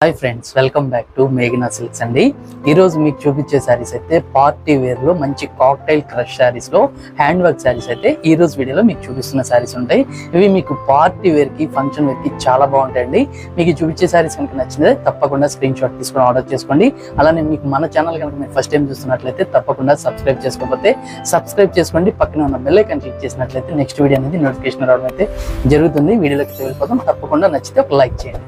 Hi friends, welcome back to మేఘనా silks అండి. ఈరోజు మీకు చూపించే శారీస్ అయితే పార్టీ వేర్లో మంచి కాక్టైల్ క్రష్ శారీస్లో హ్యాండ్ వర్క్ శారీస్ అయితే ఈ రోజు వీడియోలో మీకు చూపిస్తున్న శారీస్ ఉంటాయి. ఇవి మీకు పార్టీ వేర్కి, ఫంక్షన్ వేర్కి చాలా బాగుంటాయండి. మీకు చూపించే శారీస్ కనుక నచ్చినదే తప్పకుండా స్క్రీన్ షాట్ తీసుకొని ఆర్డర్ చేసుకోండి. అలానే మీకు మన ఛానల్ కనుక మీరు ఫస్ట్ టైం చూస్తున్నట్లయితే తప్పకుండా సబ్స్క్రైబ్ చేసుకోకపోతే సబ్స్క్రైబ్ చేసుకోండి. పక్కన ఉన్న బెల్ ఐకాన్ క్లిక్ చేసినట్లయితే నెక్స్ట్ వీడియో అనేది నోటిఫికేషన్ రావడం అయితే జరుగుతుంది. వీడియోలోకి వెళ్ళిపోతాం. తప్పకుండా నచ్చితే ఒక లైక్ చేయండి.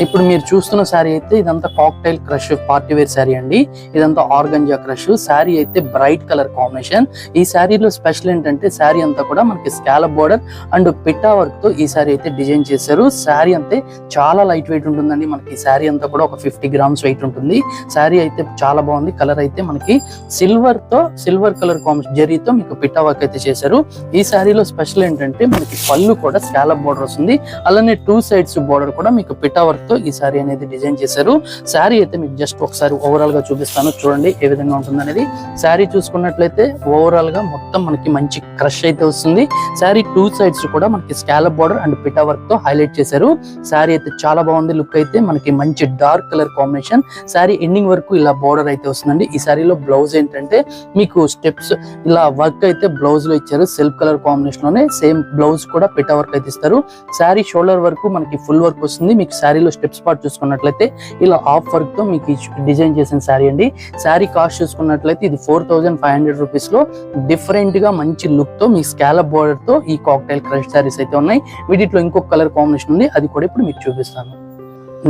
ఇప్పుడు మీరు చూస్తున్న శారీ అయితే ఇదంతా cocktail crush party wear sari అండి. ఇదంతా ఆర్గంజా క్రష్ శారీ అయితే బ్రైట్ కలర్ కాంబినేషన్. ఈ శారీలో స్పెషల్ ఏంటంటే శారీ అంతా కూడా మనకి scallop border and Pitta work తో ఈ శారీ అయితే డిజైన్ చేశారు. శారీ అంతే చాలా లైట్ వెయిట్ ఉంటుందండి. మనకి శారీ అంతా కూడా ఒక 50 గ్రామ్స్ వెయిట్ ఉంటుంది. శారీ అయితే చాలా బాగుంది. కలర్ అయితే మనకి సిల్వర్ కలర్ కాంబినేషన్ జరీతో మీకు పిట్టా వర్క్ అయితే చేశారు. ఈ శారీలో స్పెషల్ ఏంటంటే మనకి పళ్ళు కూడా స్కాలప్ బోర్డర్ వస్తుంది. అలానే 2 సైడ్స్ బోర్డర్ కూడా మీకు పిట్టా వర్క్ తో ఈ శారీ అనేది డిజైన్ చేశారు. శారీ అయితే మీకు జస్ట్ ఒకసారి ఓవరాల్ గా చూపిస్తాను, చూడండి ఏ విధంగా ఉంటుంది అనేది. శారీ చూసుకున్నట్లయితే ఓవరాల్ గా మొత్తం మనకి మంచి క్రష్ అయితే వస్తుంది. శారీ 2 సైడ్స్ కూడా మనకి స్కాలప్ బోర్డర్ అండ్ పిటా వర్క్ తో హైలైట్ చేశారు. శారీ అయితే చాలా బాగుంది. లుక్ అయితే మనకి మంచి dark colour combination. Sari ending వరకు ఇలా బోర్డర్ అయితే వస్తుందండి. ఈ శారీలో బ్లౌజ్ ఏంటంటే మీకు స్టెప్స్ ఇలా వర్క్ అయితే బ్లౌజ్ లో ఇచ్చారు. సెల్ఫ్ కలర్ కాంబినేషన్ లోనే సేమ్ బ్లౌజ్ కూడా పిటా వర్క్ అయితే ఇస్తారు. శారీ షోల్డర్ వరకు మనకి ఫుల్ వర్క్ వస్తుంది. మీకు శారీలో స్టెప్స్ పార్ట్ చూసుకున్నట్లయితే ఇలా హాఫ్ వర్క్ తో మీకు డిజైన్ చేసిన శారీ అండి. శారీ కాస్ట్ చూసుకున్నట్లయితే ఇది 4500 రూపీస్ లో డిఫరెంట్ గా మంచి లుక్ తో మీ స్కాలప్ బోర్డర్ తో ఈ కాక్టైల్ క్రష్ శారీస్ అయితే ఉన్నాయి. వీటిలో ఇంకొక కలర్ కాంబినేషన్ ఉంది, అది కూడా ఇప్పుడు మీకు చూపిస్తాను.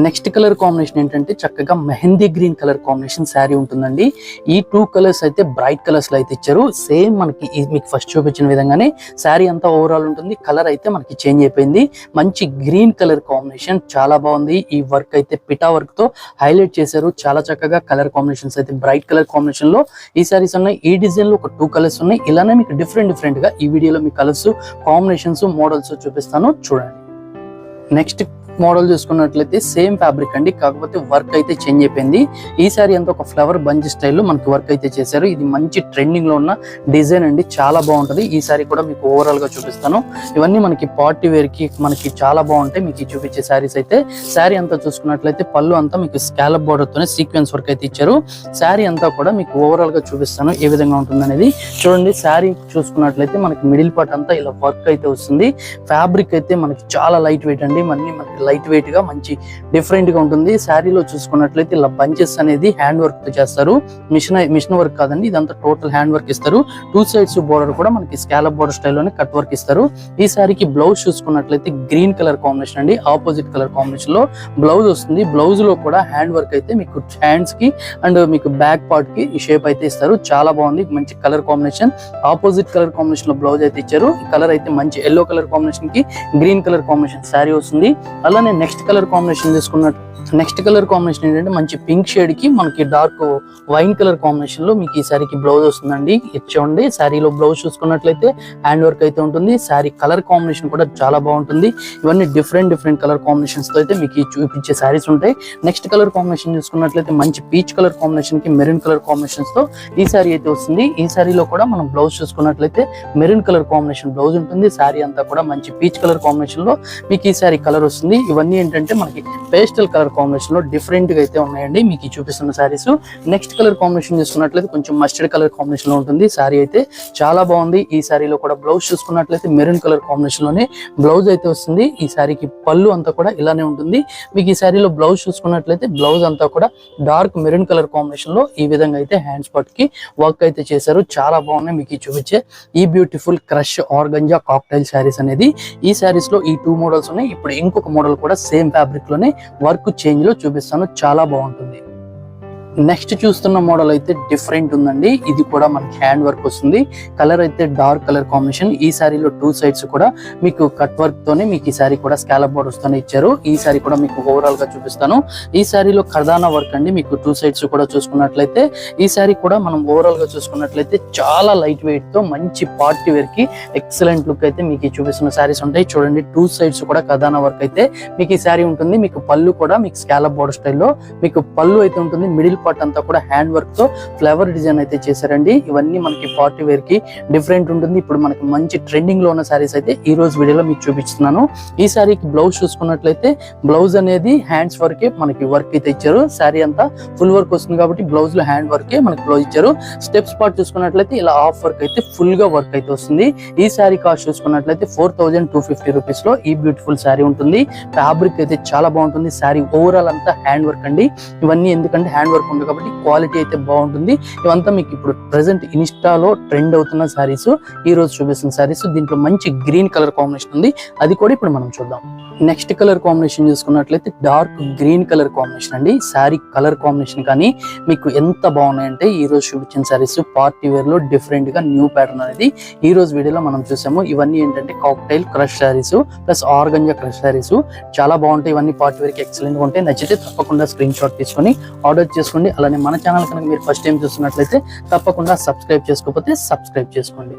నెక్స్ట్ కలర్ కాంబినేషన్ ఏంటంటే చక్కగా mehndi green colour combination sari ఉంటుందండి. ఈ 2 కలర్స్ అయితే బ్రైట్ కలర్స్ లో అయితే ఇచ్చారు. సేమ్ మనకి మీకు ఫస్ట్ చూపించిన విధంగానే శారీ అంతా ఓవరాల్ ఉంటుంది. కలర్ అయితే మనకి చేంజ్ అయిపోయింది. మంచి గ్రీన్ కలర్ కాంబినేషన్ చాలా బాగుంది. ఈ వర్క్ అయితే పిటా వర్క్ తో హైలైట్ చేశారు. చాలా చక్కగా కలర్ కాంబినేషన్స్ అయితే బ్రైట్ కలర్ కాంబినేషన్ లో ఈ శారీస్ ఉన్నాయి. ఈ డిజైన్ లో ఒక 2 కలర్స్ ఉన్నాయి. ఇలానే మీకు డిఫరెంట్ గా ఈ వీడియోలో మీ కలర్స్, కాంబినేషన్స్, మోడల్స్ చూపిస్తాను, చూడండి. నెక్స్ట్ మోడల్ చూసుకున్నట్లయితే సేమ్ ఫ్యాబ్రిక్ అండి, కాకపోతే వర్క్ అయితే చేంజ్ అయిపోయింది. ఈ సారీ అంతా ఒక ఫ్లవర్ బంచ్ స్టైల్లో మనకి వర్క్ అయితే చేశారు. ఇది మంచి ట్రెండింగ్ లో ఉన్న డిజైన్ అండి, చాలా బాగుంటది. ఈ సారీ కూడా మీకు ఓవరాల్ గా చూపిస్తాను. ఇవన్నీ మనకి పార్టీ వేర్ కి మనకి చాలా బాగుంటాయి. మీకు చూపించే శారీస్ అయితే శారీ అంతా చూసుకున్నట్లయితే పళ్ళు అంతా మీకు స్కాలప్ బోర్డర్ తోనే సీక్వెన్స్ వర్క్ అయితే ఇచ్చారు. శారీ అంతా కూడా మీకు ఓవరాల్ గా చూపిస్తాను ఏ విధంగా ఉంటుంది అనేది. చూడండి, శారీ చూసుకున్నట్లయితే మనకి మిడిల్ పార్ట్ అంతా ఇలా వర్క్ అయితే వస్తుంది. ఫ్యాబ్రిక్ అయితే మనకి చాలా లైట్ వెయిట్ అండి. మనకి లైట్ వెయిట్ గా మంచి డిఫరెంట్ గా ఉంటుంది. శారీలో చూసుకున్నట్లయితే ఇలా బంచెస్ అనేది హ్యాండ్ వర్క్ తో చేస్తారు. మిషన్ వర్క్ కాదండి, ఇదంతా టోటల్ హ్యాండ్ వర్క్ ఇస్తారు. 2 సైడ్స్ బోర్డర్ కూడా మనకి స్కాలప్ బోర్డర్ స్టైల్లోనే కట్ వర్క్ ఇస్తారు. ఈ శారీకి బ్లౌజ్ చూసుకున్నట్లయితే గ్రీన్ కలర్ కాంబినేషన్ అండి, ఆపోజిట్ కలర్ కాంబినేషన్ లో బ్లౌజ్ వస్తుంది. బ్లౌజ్ లో కూడా హ్యాండ్ వర్క్ అయితే మీకు హ్యాండ్స్ కి అండ్ మీకు బ్యాక్ పార్ట్ కి ఈ షేప్ అయితే ఇస్తారు. చాలా బాగుంది. మంచి colour combination, opposite colour combination లో బ్లౌజ్ అయితే ఇచ్చారు. ఈ కలర్ అయితే మంచి ఎల్లో కలర్ కాంబినేషన్ కి గ్రీన్ కలర్ కాంబినేషన్ శారీ వస్తుంది. అలానే నెక్స్ట్ కలర్ కాంబినేషన్ తీసుకున్నట్టు నెక్స్ట్ కలర్ కాంబినేషన్ ఏంటంటే మంచి పింక్ షేడ్ కి మనకి డార్క్ వైన్ కలర్ కాంబినేషన్ లో మీకు ఈ శారీకి బ్లౌజ్ వస్తుందండి. ఇచ్చండి, శారీలో బ్లౌజ్ చూసుకున్నట్లయితే హ్యాండ్ వర్క్ అయితే ఉంటుంది. శారీ కలర్ కాంబినేషన్ కూడా చాలా బాగుంటుంది. ఇవన్నీ డిఫరెంట్ కలర్ కాంబినేషన్స్ తో అయితే మీకు చూపించే శారీస్ ఉంటాయి. నెక్స్ట్ కలర్ కాంబినేషన్ చూసుకున్నట్లయితే మంచి పీచ్ కలర్ కాంబినేషన్ కి మెరూన్ కలర్ కాంబినేషన్స్ తో ఈ శారీ అయితే వస్తుంది. ఈ శారీలో కూడా మనం బ్లౌజ్ చూసుకున్నట్లయితే మెరూన్ కలర్ కాంబినేషన్ బ్లౌజ్ ఉంటుంది. శారీ అంతా కూడా మంచి పీచ్ కలర్ కాంబినేషన్ లో మీకు ఈ శారీ కలర్ వస్తుంది. ఇవన్నీ ఏంటంటే మనకి పేస్టల్ కలర్ కాంబినేషన్ లో డిఫరెంట్ గా అయితే ఉన్నాయండి మీకు చూపిస్తున్న శారీస్. నెక్స్ట్ కలర్ కాంబినేషన్ చూసుకున్నట్లయితే కొంచెం మస్టర్డ్ కలర్ కాంబినేషన్ లో ఉంటుంది. శారీ అయితే చాలా బాగుంది. ఈ శారీలో కూడా బ్లౌజ్ చూసుకున్నట్లయితే మెరూన్ కలర్ కాంబినేషన్ లోనే బ్లౌజ్ అయితే వస్తుంది. ఈ శారీకి పళ్ళు అంతా కూడా ఇలానే ఉంటుంది. మీకు ఈ శారీలో బ్లౌజ్ చూసుకున్నట్లయితే బ్లౌజ్ అంతా కూడా డార్క్ మెరూన్ కలర్ కాంబినేషన్ లో ఈ విధంగా అయితే హ్యాండ్స్ పార్ట్ కి వర్క్ అయితే చేశారు. చాలా బాగున్నాయి మీకు చూపించే ఈ beautiful crush organza cocktail saris అనేది. ఈ శారీస్ లో ఈ 2 మోడల్స్ ఉన్నాయి. ఇప్పుడు ఇంకొక మోడల్ కూడా సేమ్ ఫ్యాబ్రిక్ లోనే వర్క్ చేంజ్ లో చూపిస్తాను, చాలా బాగుంటుంది. నెక్స్ట్ చూస్తున్న మోడల్ అయితే డిఫరెంట్ ఉందండి. ఇది కూడా మనకి హ్యాండ్ వర్క్ వస్తుంది. కలర్ అయితే డార్క్ కలర్ కాంబినేషన్. ఈ శారీలో 2 సైడ్స్ కూడా మీకు కట్ వర్క్ తోనే మీకు ఈ శారీ కూడా స్కాలప్ బోర్డర్స్ తోనే ఇచ్చారు. ఈ శారీ కూడా మీకు ఓవరాల్ గా చూపిస్తాను. ఈ శారీలో కర్దానా వర్క్ అండి. మీకు 2 సైడ్స్ కూడా చూసుకున్నట్లయితే ఈ శారీ కూడా మనం ఓవరాల్ గా చూసుకున్నట్లయితే చాలా లైట్ వెయిట్ తో మంచి పార్టీ వేర్ కి ఎక్సలెంట్ లుక్ అయితే మీకు చూపిస్తున్న శారీస్ ఉంటాయి. చూడండి, 2 సైడ్స్ కూడా కర్దానా వర్క్ అయితే మీకు ఈ శారీ ఉంటుంది. మీకు పళ్ళు కూడా మీకు స్కాలప్ బోర్డర్ స్టైల్లో మీకు పళ్ళు అయితే ఉంటుంది. మిడిల్ పార్ట్ అంతా కూడా హ్యాండ్ వర్క్ తో ఫ్లవర్ డిజైన్ అయితే చేశారండి. ఇవన్నీ మనకి పార్టీ వేర్ కి డిఫరెంట్ ఉంటుంది. ఇప్పుడు మనకి మంచి ట్రెండింగ్ లో ఉన్న సారీస్ అయితే ఈ రోజు వీడియోలో మీకు చూపిస్తున్నాను. ఈ సారీకి బ్లౌజ్ చూసుకున్నట్లయితే బ్లౌజ్ అనేది హ్యాండ్స్ వరకే మనకి వర్క్ అయితే ఇచ్చారు. సారీ అంతా ఫుల్ వర్క్ వస్తుంది కాబట్టి బ్లౌజ్ లో హ్యాండ్ వర్కే మనకి బ్లౌజ్ ఇచ్చారు. స్టెప్స్ పార్ట్ చూసుకున్నట్లయితే ఇలా హాఫ్ వర్క్ అయితే ఫుల్ గా వర్క్ అయితే వస్తుంది. ఈ సారీ కాస్ట్ చూసుకున్నట్లయితే 4250 రూపీస్ లో ఈ బ్యూటిఫుల్ సారీ ఉంటుంది. ఫ్యాబ్రిక్ అయితే చాలా బాగుంటుంది. సారీ ఓవరాల్ అంతా హ్యాండ్ వర్క్ అండి. ఇవన్నీ ఎందుకంటే హ్యాండ్ వర్క్ ఉంది కాబట్టి క్వాలిటీ అయితే బాగుంటుంది. ఇవంతా మీకు ఇప్పుడు ప్రెసెంట్ ఇన్స్టాలో ట్రెండ్ అవుతున్న సారీస్, ఈ రోజు చూపిస్తున్న సారీస్. దీంట్లో మంచి గ్రీన్ కలర్ కాంబినేషన్ ఉంది, అది కూడా ఇప్పుడు మనం చూద్దాం. నెక్స్ట్ కలర్ కాంబినేషన్ చూసుకున్నట్లయితే డార్క్ గ్రీన్ కలర్ కాంబినేషన్ అండి. శారీ కలర్ కాంబినేషన్ కానీ మీకు ఎంత బాగున్నాయంటే ఈ రోజు చూపించిన సారీస్ పార్టీ వేర్ లో డిఫరెంట్ గా న్యూ ప్యాటర్న్ అనేది ఈ రోజు వీడియోలో మనం చూసాము. ఇవన్నీ ఏంటంటే cocktail crush saris plus organza crush saris చాలా బాగుంటాయి. ఇవన్నీ పార్టీ వేర్ కి ఎక్సలెంట్ గా ఉంటాయి. నచ్చితే తప్పకుండా స్క్రీన్ షాట్ తీసుకొని ఆర్డర్ చేసుకోండి. అలానే మన ఛానల్ కనుక మీరు ఫస్ట్ టైం చూస్తున్నట్లయితే తప్పకుండా సబ్స్క్రైబ్ చేసుకోకపోతే సబ్స్క్రైబ్ చేసుకోండి.